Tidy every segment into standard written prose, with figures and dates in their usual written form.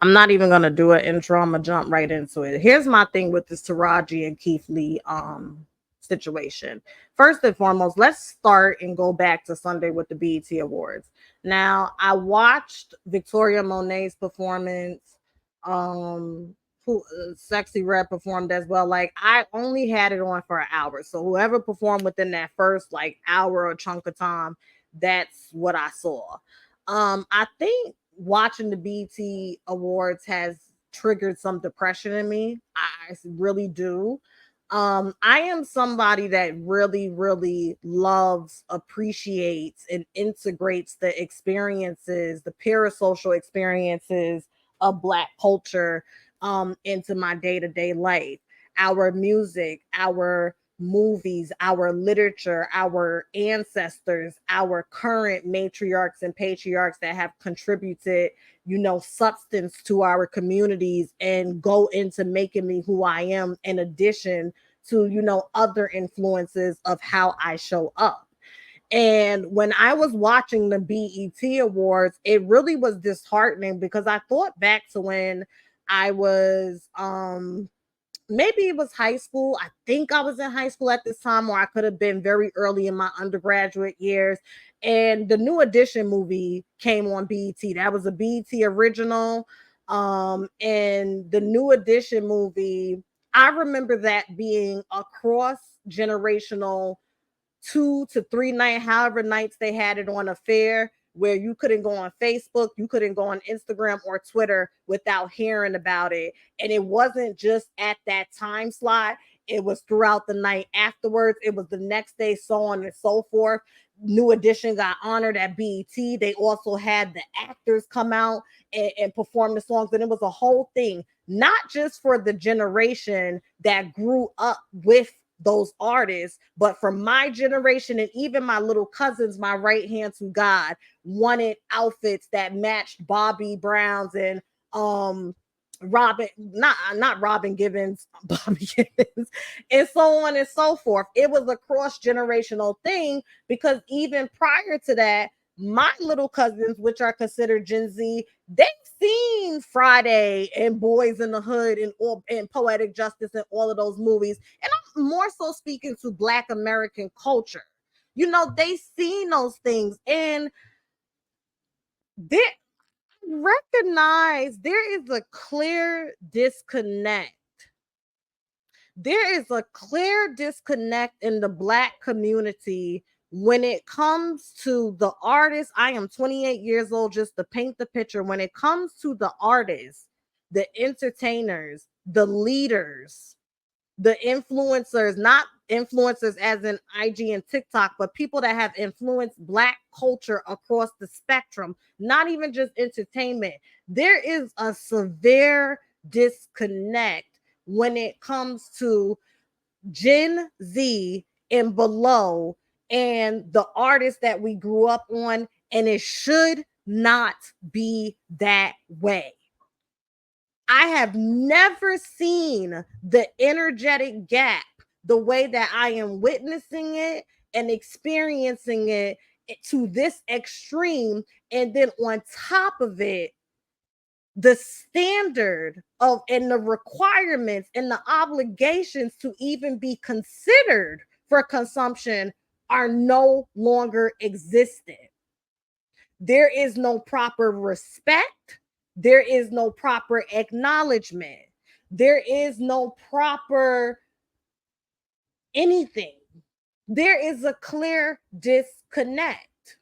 I'm not even gonna do an intro. I'm gonna jump right into it. Here's my thing with this Taraji and Keith Lee situation. First and foremost, let's start and go back to Sunday with the BET Awards. Now, I watched Victoria Monet's performance. Who Sexy Red performed as well. Like I only had it on for an hour, so whoever performed within that first like hour or chunk of time, that's what I saw. I think watching the BT Awards has triggered some depression in me. I really do. I am somebody that really, really loves, appreciates, and integrates the experiences, the parasocial experiences of Black culture into my day to day life. Our music, our movies, our literature, our ancestors, our current matriarchs and patriarchs that have contributed, substance to our communities and go into making me who I am, in addition to, other influences of how I show up. And when I was watching the BET Awards, it really was disheartening because I thought back to when I was maybe it was high school. I think I was in high school at this time, or I could have been very early in my undergraduate years. And the New Edition movie came on BET. That was a BET original. And the New Edition movie, I remember that being a cross generational 2 to 3 night, however nights they had it on a fair, where you couldn't go on Facebook, you couldn't go on Instagram or Twitter without hearing about it. And it wasn't just at that time slot, it was throughout the night afterwards. It was the next day, so on and so forth. New Edition got honored at BET. They also had the actors come out and perform the songs, and it was a whole thing, not just for the generation that grew up with those artists, but for my generation and even my little cousins, my right hand to God, wanted outfits that matched Bobby Brown's and Robin, not Robin Gibbons, Bobby Gibbons, and so on and so forth. It was a cross-generational thing because even prior to that, my little cousins, which are considered Gen Z, they've seen Friday and Boys in the Hood and Poetic Justice and all of those movies. And I'm more so speaking to Black American culture. They seen those things, and they recognize there is a clear disconnect. There is a clear disconnect in the Black community when it comes to the artists. I am 28 years old, just to paint the picture. When it comes to the artists, the entertainers, the leaders, the influencers, not influencers as in IG and TikTok, but people that have influenced Black culture across the spectrum, not even just entertainment. There is a severe disconnect when it comes to Gen Z and below and the artists that we grew up on, and it should not be that way. I have never seen the energetic gap the way that I am witnessing it and experiencing it to this extreme. And then on top of it, the standard of and the requirements and the obligations to even be considered for consumption are no longer existent. There is no proper respect. There is no proper acknowledgement. There is no proper anything. There is a clear disconnect.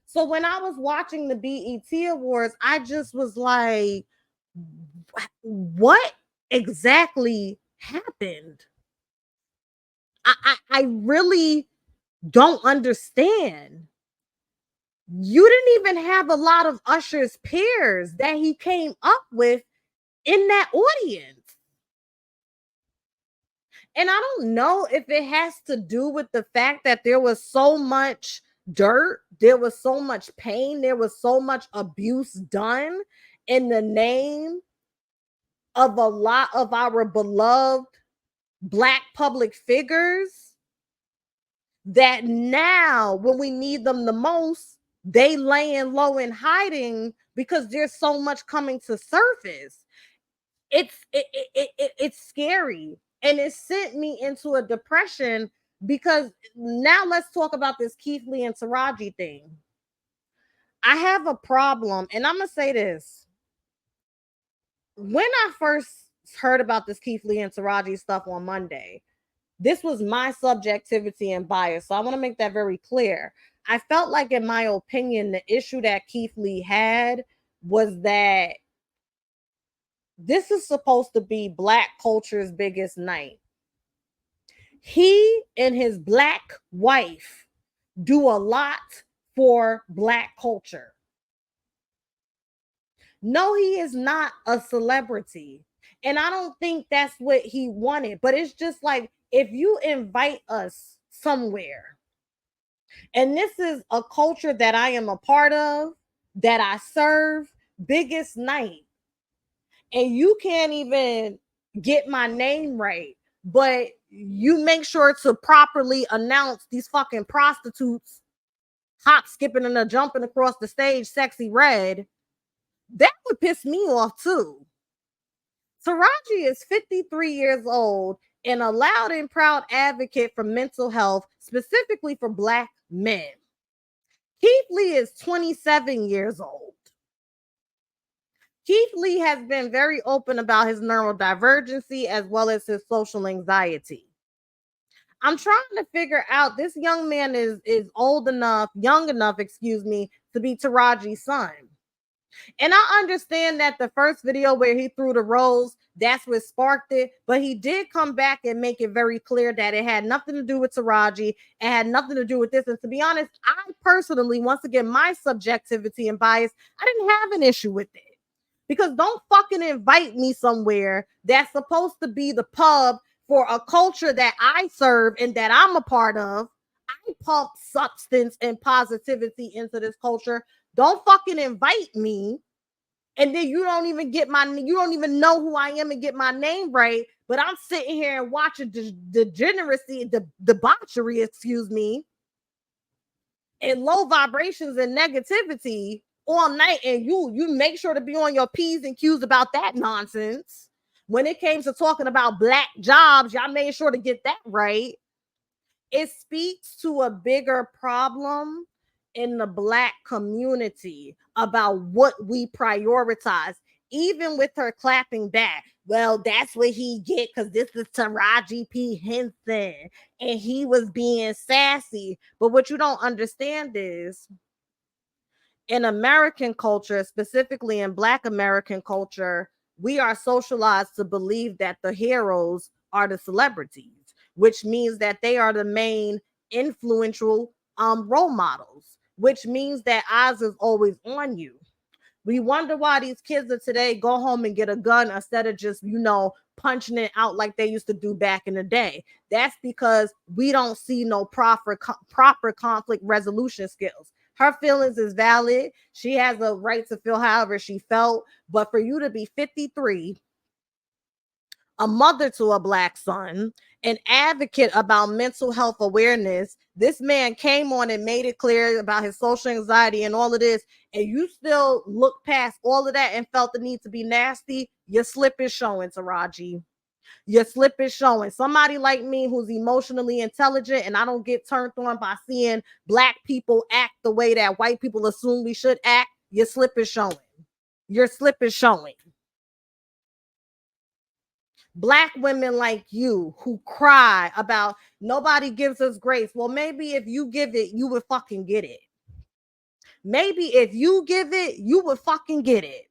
So when I was watching the BET Awards, I just was like, what exactly happened? I really don't understand. You didn't even have a lot of Usher's peers that he came up with in that audience. And I don't know if it has to do with the fact that there was so much dirt, there was so much pain, there was so much abuse done in the name of a lot of our beloved Black public figures, that now when we need them the most, they laying low and hiding because there's so much coming to surface. It's scary, and it sent me into a depression because now let's talk about this Keith Lee and Taraji thing. I have a problem, and I'm gonna say this. When I first heard about this Keith Lee and Taraji stuff on Monday, this was my subjectivity and bias. So I want to make that very clear. I felt like, in my opinion, the issue that Keith Lee had was that this is supposed to be Black culture's biggest night. He and his Black wife do a lot for Black culture. No, he is not a celebrity. And I don't think that's what he wanted. But it's just like, if you invite us somewhere, and this is a culture that I am a part of, that I serve, biggest night, and you can't even get my name right, but you make sure to properly announce these fucking prostitutes hop, skipping, and a jumping across the stage, Sexy Red, that would piss me off too. Taraji is 53 years old and a loud and proud advocate for mental health, specifically for Black men. Keith Lee is 27 years old. Keith Lee has been very open about his neurodivergency as well as his social anxiety. I'm trying to figure out, this young man is young enough, to be Taraji's son. And I understand that the first video where he threw the rose, that's what sparked it. But he did come back and make it very clear that it had nothing to do with Taraji. It had nothing to do with this. And to be honest, I personally, once again, my subjectivity and bias, I didn't have an issue with it. Because don't fucking invite me somewhere that's supposed to be the pub for a culture that I serve and that I'm a part of. I pump substance and positivity into this culture. Don't fucking invite me, and then you don't even know who I am and get my name right. But I'm sitting here and watching degeneracy, debauchery, and low vibrations and negativity all night, and you make sure to be on your P's and Q's about that nonsense. When it came to talking about Black jobs, y'all made sure to get that right. It speaks to a bigger problem in the Black community about what we prioritize. Even with her clapping back, well, that's what he get because this is Taraji P. Henson and he was being sassy. But what you don't understand is, in American culture, specifically in Black American culture, we are socialized to believe that the heroes are the celebrities, which means that they are the main influential role models, which means that eyes is always on you. We wonder why these kids of today go home and get a gun instead of just, punching it out like they used to do back in the day. That's because we don't see no proper conflict resolution skills. Her feelings is valid. She has a right to feel however she felt. But for you to be 53, a mother to a Black son, an advocate about mental health awareness, this man came on and made it clear about his social anxiety and all of this, and you still look past all of that and felt the need to be nasty, your slip is showing, Taraji. Your slip is showing. Somebody like me who's emotionally intelligent, and I don't get turned on by seeing Black people act the way that white people assume we should act, your slip is showing. Your slip is showing. Black women like you who cry about nobody gives us grace. Well, maybe if you give it, you would fucking get it. Maybe if you give it, you would fucking get it.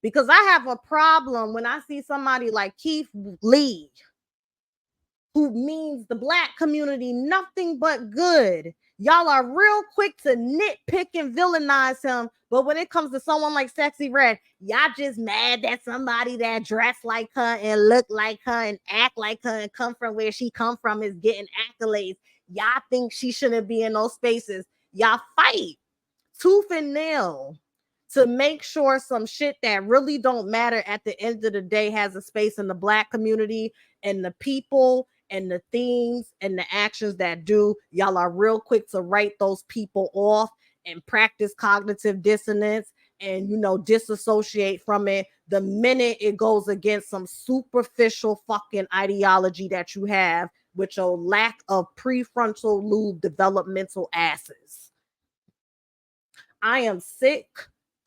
Because I have a problem when I see somebody like Keith Lee, who means the Black community nothing but good. Y'all are real quick to nitpick and villainize him. But when it comes to someone like Sexy Red, y'all just mad that somebody that dressed like her and look like her and act like her and come from where she come from is getting accolades. Y'all think she shouldn't be in those spaces. Y'all fight tooth and nail to make sure some shit that really don't matter at the end of the day has a space in the Black community, and the people and the things and the actions that do. Y'all are real quick to write those people off and practice cognitive dissonance and disassociate from it the minute it goes against some superficial fucking ideology that you have with your lack of prefrontal lobe developmental asses. I am sick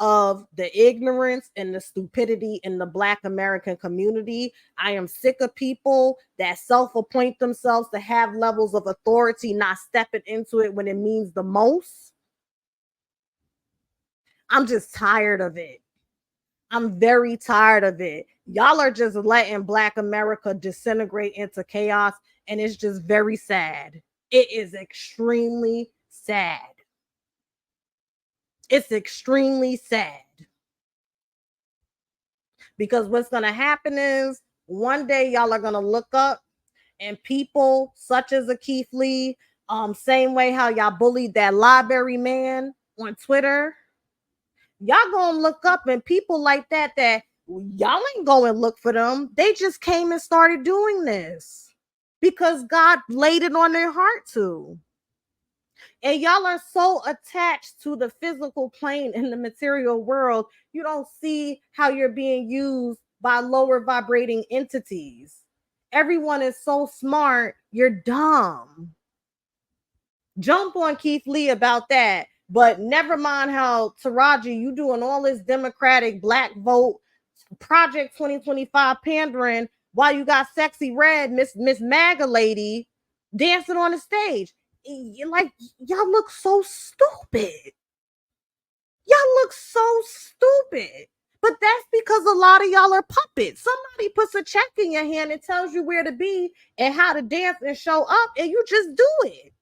of the ignorance and the stupidity in the Black American community. I am sick of people that self-appoint themselves to have levels of authority, not stepping into it when it means the most. I'm just tired of it. I'm very tired of it. Y'all are just letting Black America disintegrate into chaos, and it's just very sad. It is extremely sad. It's extremely sad. Because what's going to happen is one day y'all are going to look up and people such as a Keith Lee, same way how y'all bullied that library man on Twitter, y'all gonna look up and people like that y'all ain't go and look for them. They just came and started doing this because God laid it on their heart to. And y'all are so attached to the physical plane in the material world, you don't see how you're being used by lower vibrating entities. Everyone is so smart, you're dumb. Jump on Keith Lee about that. But never mind how Taraji, you doing all this Democratic Black vote Project 2025 pandering while you got Sexy Red, Miss MAGA lady dancing on the stage. Like, y'all look so stupid. Y'all look so stupid. But that's because a lot of y'all are puppets. Somebody puts a check in your hand and tells you where to be and how to dance and show up, and you just do it.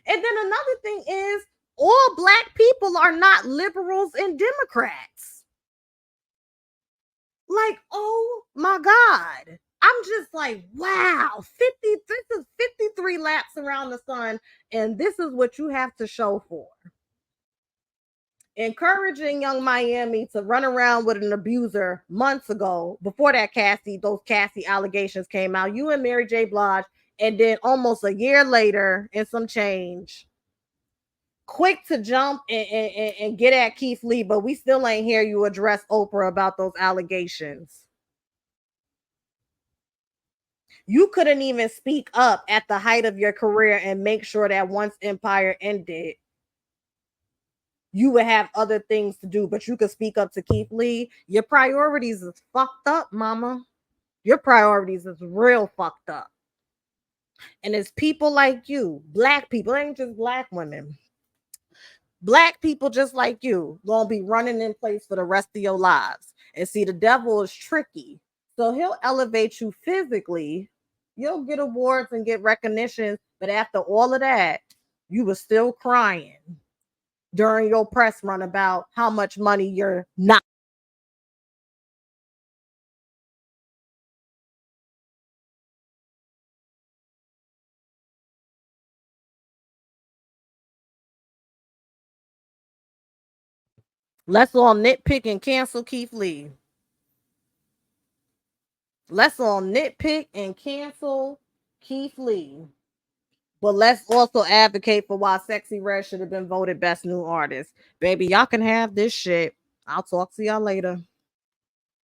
And then another thing is, all Black people are not liberals and Democrats. Like, oh my God. I'm just like, wow, this is 53 laps around the sun, and this is what you have to show for. Encouraging young Miami to run around with an abuser months ago, before that those Cassie allegations came out, you and Mary J. Blige, and then almost a year later and some change, quick to jump and get at Keith Lee, but we still ain't hear you address Oprah about those allegations. You couldn't even speak up at the height of your career and make sure that once Empire ended, you would have other things to do, but you could speak up to Keith Lee. Your priorities is fucked up, mama. Your priorities is real fucked up. And it's people like you, Black people, ain't just Black women. Black people just like you gonna be running in place for the rest of your lives. And see, the devil is tricky. So he'll elevate you physically. You'll get awards and get recognition. But after all of that, you were still crying during your press run about how much money you're not. Let's all nitpick and cancel Keith Lee. Let's all nitpick and cancel Keith Lee. But let's also advocate for why Sexy Red should have been voted best new artist. Baby, y'all can have this shit. I'll talk to y'all later.